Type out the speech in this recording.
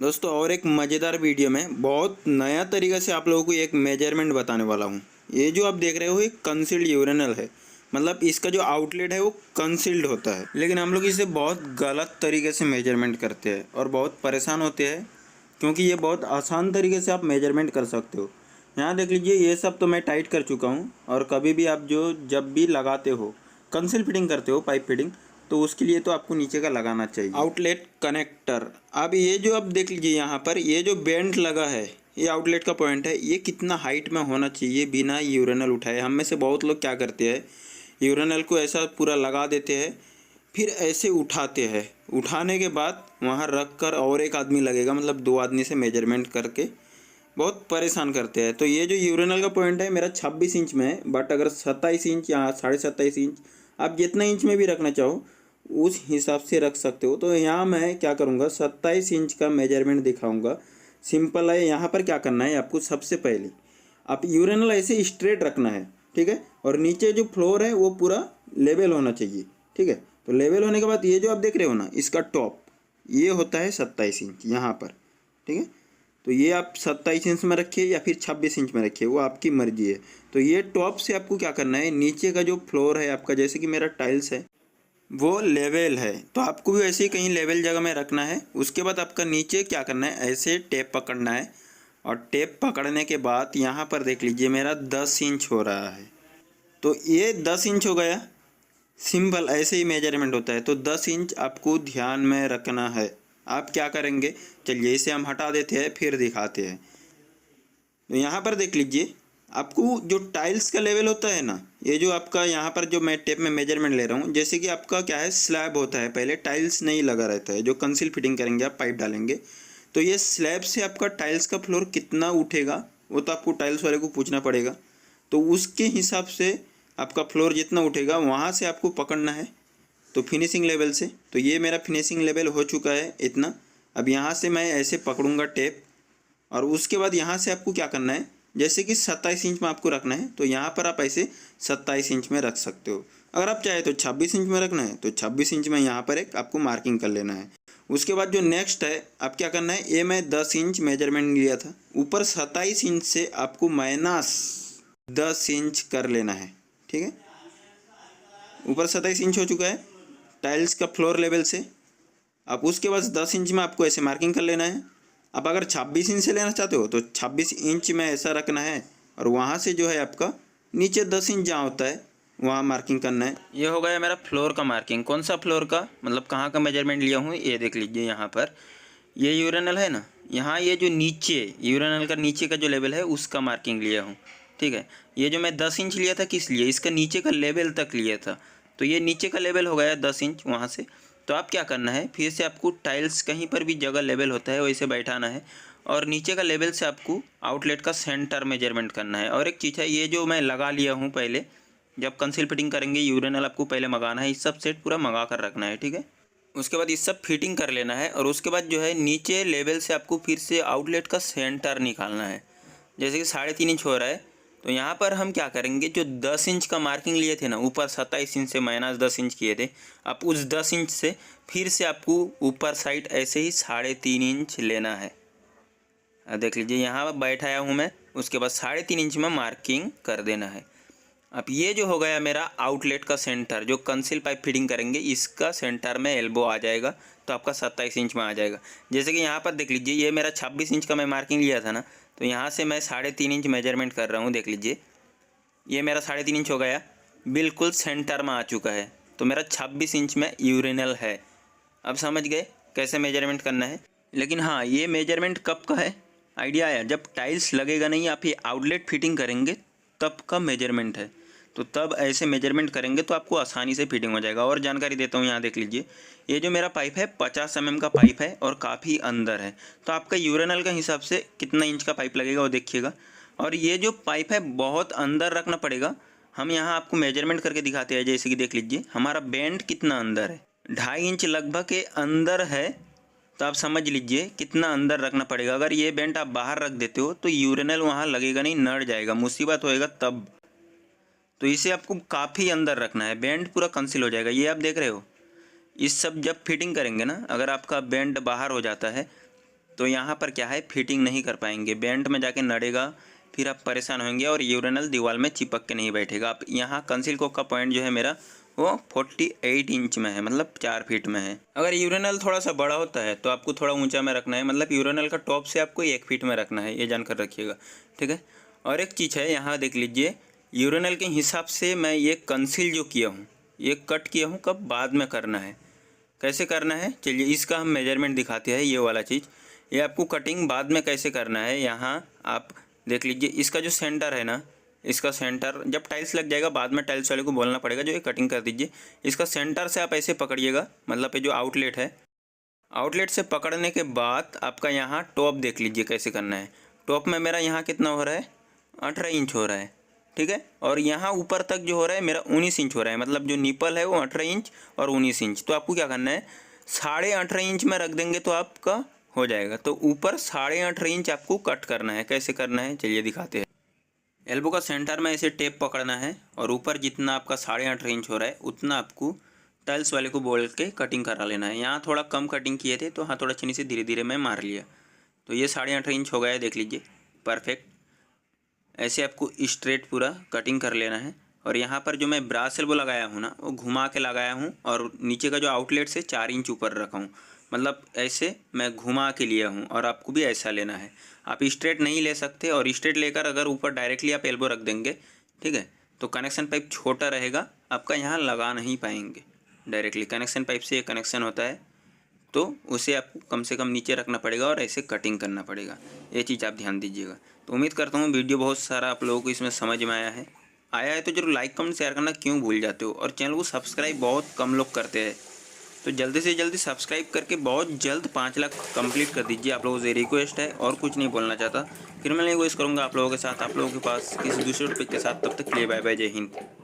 दोस्तों और एक मज़ेदार वीडियो में बहुत नया तरीका से आप लोगों को एक मेजरमेंट बताने वाला हूँ। ये जो आप देख रहे हो ये कंसील्ड यूरेनल है, मतलब इसका जो आउटलेट है वो कंसील्ड होता है, लेकिन हम लोग इसे बहुत गलत तरीके से मेजरमेंट करते हैं और बहुत परेशान होते हैं, क्योंकि ये बहुत आसान तरीके से आप मेजरमेंट कर सकते हो। यहाँ देख लीजिए, ये सब तो मैं टाइट कर चुका हूँ। और कभी भी आप जब भी लगाते हो, कंसील फिटिंग करते हो, पाइप फिटिंग, तो उसके लिए तो आपको नीचे का लगाना चाहिए आउटलेट कनेक्टर। अब ये जो आप देख लीजिए, यहाँ पर ये जो बेंड लगा है, ये आउटलेट का पॉइंट है। ये कितना हाइट में होना चाहिए बिना यूरेनल उठाए। हम में से बहुत लोग क्या करते हैं, यूरेनल को ऐसा पूरा लगा देते हैं, फिर ऐसे उठाते हैं। उठाने के बाद वहाँ रख कर और एक आदमी लगेगा, मतलब 2 आदमी से मेजरमेंट करके बहुत परेशान करते हैं। तो ये जो यूरेनल का पॉइंट है मेरा 26 इंच में है, बट अगर 27 इंच या 27.5 इंच, आप जितना इंच में भी रखना चाहो उस हिसाब से रख सकते हो। तो यहाँ मैं क्या करूँगा, 27 इंच का मेजरमेंट दिखाऊंगा। सिंपल है। यहाँ पर क्या करना है आपको, सबसे पहले आप यूरेनल ऐसे स्ट्रेट रखना है, ठीक है। और नीचे जो फ्लोर है वो पूरा लेवल होना चाहिए, ठीक है। तो लेवल होने के बाद ये जो आप देख रहे हो ना, इसका टॉप ये होता है 27 इंच यहाँ पर, ठीक है। तो ये आप 27 इंच में रखिए या फिर 26 इंच में रखिए, वो आपकी मर्जी है। तो ये टॉप से आपको क्या करना है, नीचे का जो फ्लोर है आपका, जैसे कि मेरा टाइल्स है वो लेवल है, तो आपको भी ऐसे ही कहीं लेवल जगह में रखना है। उसके बाद आपका नीचे क्या करना है, ऐसे टेप पकड़ना है। और टेप पकड़ने के बाद यहाँ पर देख लीजिए मेरा 10 इंच हो रहा है, तो ये 10 इंच हो गया। सिंपल ऐसे ही मेजरमेंट होता है। तो 10 इंच आपको ध्यान में रखना है। आप क्या करेंगे, चलिए इसे हम हटा देते हैं फिर दिखाते हैं। तो यहाँ पर देख लीजिए, आपको जो टाइल्स का लेवल होता है ना, ये जो आपका यहाँ पर जो मैं टेप में मेजरमेंट ले रहा हूँ, जैसे कि आपका क्या है, स्लैब होता है, पहले टाइल्स नहीं लगा रहता है। जो कंसील फिटिंग करेंगे आप, पाइप डालेंगे, तो ये स्लैब से आपका टाइल्स का फ्लोर कितना उठेगा वो तो आपको टाइल्स वाले को पूछना पड़ेगा। तो उसके हिसाब से आपका फ्लोर जितना उठेगा वहाँ से आपको पकड़ना है, तो फिनिशिंग लेवल से। तो ये मेरा फिनिशिंग लेवल हो चुका है इतना। अब यहाँ से मैं ऐसे पकड़ूंगा टेप, और उसके बाद यहाँ से आपको क्या करना है, जैसे कि 27 इंच में आपको रखना है, तो यहाँ पर आप ऐसे 27 इंच में रख सकते हो। अगर आप चाहे तो 26 इंच में रखना है तो 26 इंच में यहाँ पर एक आपको मार्किंग कर लेना है। उसके बाद जो नेक्स्ट है, आप क्या करना है, ये मैं 10 इंच मेजरमेंट लिया था, ऊपर 27 इंच से आपको माइनस 10 इंच कर लेना है, ठीक है। ऊपर 27 इंच हो चुका है टाइल्स का फ्लोर लेवल से। अब उसके बाद 10 इंच में आपको ऐसे मार्किंग कर लेना है। अब अगर 26 इंच से लेना चाहते हो तो 26 इंच में ऐसा रखना है, और वहाँ से जो है आपका नीचे 10 इंच जहाँ होता है वहाँ मार्किंग करना है। ये हो गया मेरा फ्लोर का मार्किंग। कौन सा फ्लोर का, मतलब कहाँ का मेजरमेंट लिया हूँ, ये देख लीजिए। यहाँ पर ये यूरेनल है ना, यहाँ ये जो नीचे यूरेनल का नीचे का जो लेवल है उसका मार्किंग लिया हूँ, ठीक है। ये जो मैं 10 इंच लिया था किस लिए, इसका नीचे का लेवल तक लिया था, तो ये नीचे का लेवल हो गया 10 इंच वहाँ से। तो आप क्या करना है, फिर से आपको टाइल्स कहीं पर भी जगह लेवल होता है वैसे बैठाना है, और नीचे का लेवल से आपको आउटलेट का सेंटर मेजरमेंट करना है। और एक चीज़ है, ये जो मैं लगा लिया हूँ पहले, जब कंसील फिटिंग करेंगे यूरेनल आपको पहले मंगाना है, इस सब सेट पूरा मंगा कर रखना है, ठीक है। उसके बाद इस सब फिटिंग कर लेना है, और उसके बाद जो है नीचे लेवल से आपको फिर से आउटलेट का सेंटर निकालना है। जैसे कि 3.5 इंच हो रहा है, तो यहाँ पर हम क्या करेंगे, जो 10 इंच का मार्किंग लिए थे ना, ऊपर 27 इंच से माइनस 10 इंच किए थे, आप उस 10 इंच से फिर से आपको ऊपर साइड ऐसे ही 3.5 इंच लेना है। देख लीजिए यहाँ बैठाया हूँ मैं, उसके बाद 3.5 इंच में मार्किंग कर देना है। अब ये जो हो गया मेरा आउटलेट का सेंटर, जो कंसील पाइप फिटिंग करेंगे इसका सेंटर में एल्बो आ जाएगा, तो आपका 27 इंच में आ जाएगा। जैसे कि यहाँ पर देख लीजिए, ये मेरा 26 इंच का मैं मार्किंग लिया था ना, तो यहाँ से मैं 3.5 इंच मेजरमेंट कर रहा हूँ। देख लीजिए ये मेरा 3.5 इंच हो गया, बिल्कुल सेंटर में आ चुका है। तो मेरा 26 इंच में यूरिनल है। अब समझ गए कैसे मेजरमेंट करना है। लेकिन हाँ, ये मेजरमेंट कब का है, आइडिया आया, जब टाइल्स लगेगा नहीं, आप ये आउटलेट फिटिंग करेंगे तब का मेजरमेंट है। तो तब ऐसे मेजरमेंट करेंगे तो आपको आसानी से फिटिंग हो जाएगा। और जानकारी देता हूँ, यहाँ देख लीजिए, ये जो मेरा पाइप है 50 mm का पाइप है और काफ़ी अंदर है। तो आपका यूरेनल का हिसाब से कितना इंच का पाइप लगेगा वो देखिएगा। और ये जो पाइप है बहुत अंदर रखना पड़ेगा। हम यहाँ आपको मेजरमेंट करके दिखाते हैं। जैसे कि देख लीजिए हमारा बेंड कितना अंदर है, 2.5 इंच लगभग के अंदर है। तो आप समझ लीजिए कितना अंदर रखना पड़ेगा। अगर ये बेंड आप बाहर रख देते हो तो यूरेनल वहाँ लगेगा नहीं, नड़ जाएगा, मुसीबत होएगा तब। तो इसे आपको काफ़ी अंदर रखना है, बेंड पूरा कंसील हो जाएगा। ये आप देख रहे हो, इस सब जब फिटिंग करेंगे ना, अगर आपका बेंड बाहर हो जाता है तो यहाँ पर क्या है, फिटिंग नहीं कर पाएंगे, बेंट में जाके नड़ेगा, फिर आप परेशान होंगे और यूरेनल दीवार में चिपक के नहीं बैठेगा। आप यहाँ कंसील कोक का पॉइंट जो है मेरा वो 48 इंच में है, मतलब 4 फीट में है। अगर यूरेनल थोड़ा सा बड़ा होता है तो आपको थोड़ा ऊंचा में रखना है, मतलब यूरेनल का टॉप से आपको 1 फीट में रखना है, ये जानकर रखिएगा, ठीक है। और एक चीज़ है, यहाँ देख लीजिए, यूरेनल के हिसाब से मैं ये कंसील जो किया हूँ, ये कट किया हूँ, कब बाद में करना है, कैसे करना है, चलिए इसका हम मेजरमेंट दिखाते हैं। ये वाला चीज़, ये आपको कटिंग बाद में कैसे करना है, यहाँ आप देख लीजिए। इसका जो सेंटर है ना, इसका सेंटर जब टाइल्स लग जाएगा, बाद में टाइल्स वाले को बोलना पड़ेगा जो ये कटिंग कर दीजिए। इसका सेंटर से आप ऐसे पकड़िएगा, मतलब ये जो आउटलेट है, आउटलेट से पकड़ने के बाद आपका यहाँ टॉप देख लीजिए कैसे करना है। टॉप में मेरा यहाँ कितना हो रहा है, 18 इंच हो रहा है, ठीक है। और यहाँ ऊपर तक जो हो रहा है मेरा 19 इंच हो रहा है, मतलब जो निपल है वो 18 इंच और 19 इंच। तो आपको क्या करना है, 18.5 इंच में रख देंगे तो आपका हो जाएगा। तो ऊपर 18.5 इंच आपको कट करना है। कैसे करना है चलिए दिखाते हैं। एल्बो का सेंटर में ऐसे टेप पकड़ना है और ऊपर जितना आपका 18.5 इंच हो रहा है उतना आपको टाइल्स वाले को बोल के कटिंग करा लेना है। यहाँ थोड़ा कम कटिंग किए थे तो हाँ थोड़ा छीनी से धीरे धीरे मैं मार लिया, तो ये 18.5 इंच हो गया है, देख लीजिए परफेक्ट। ऐसे आपको स्ट्रेट पूरा कटिंग कर लेना है। और यहाँ पर जो मैं ब्रास एल्बो लगाया हूँ ना, वो घुमा के लगाया हूँ और नीचे का जो आउटलेट से 4 इंच ऊपर रखा हूँ, मतलब ऐसे मैं घुमा के लिया हूँ। और आपको भी ऐसा लेना है, आप स्ट्रेट नहीं ले सकते। और स्ट्रेट लेकर अगर ऊपर डायरेक्टली आप एल्बो रख देंगे, ठीक है, तो कनेक्शन पाइप छोटा रहेगा, आपका यहाँ लगा नहीं पाएंगे डायरेक्टली। कनेक्शन पाइप से ये कनेक्शन होता है, तो उसे आपको कम से कम नीचे रखना पड़ेगा और ऐसे कटिंग करना पड़ेगा। ये चीज़ आप ध्यान दीजिएगा। तो उम्मीद करता हूँ वीडियो बहुत सारा आप लोगों को इसमें समझ में आया है तो जरूर लाइक कमेंट शेयर करना क्यों भूल जाते हो। और चैनल को सब्सक्राइब बहुत कम लोग करते हैं, तो जल्दी से जल्दी सब्सक्राइब करके बहुत जल्द 5 लाख कंप्लीट कर दीजिए। आप लोगों से रिक्वेस्ट है, और कुछ नहीं बोलना चाहता। फिर मैं रिक्वेस्ट करूँगा आप लोगों के साथ, आप लोगों के पास किसी दूसरे टॉपिक के साथ। तब तक के लिए बाय बाय, जय हिंद।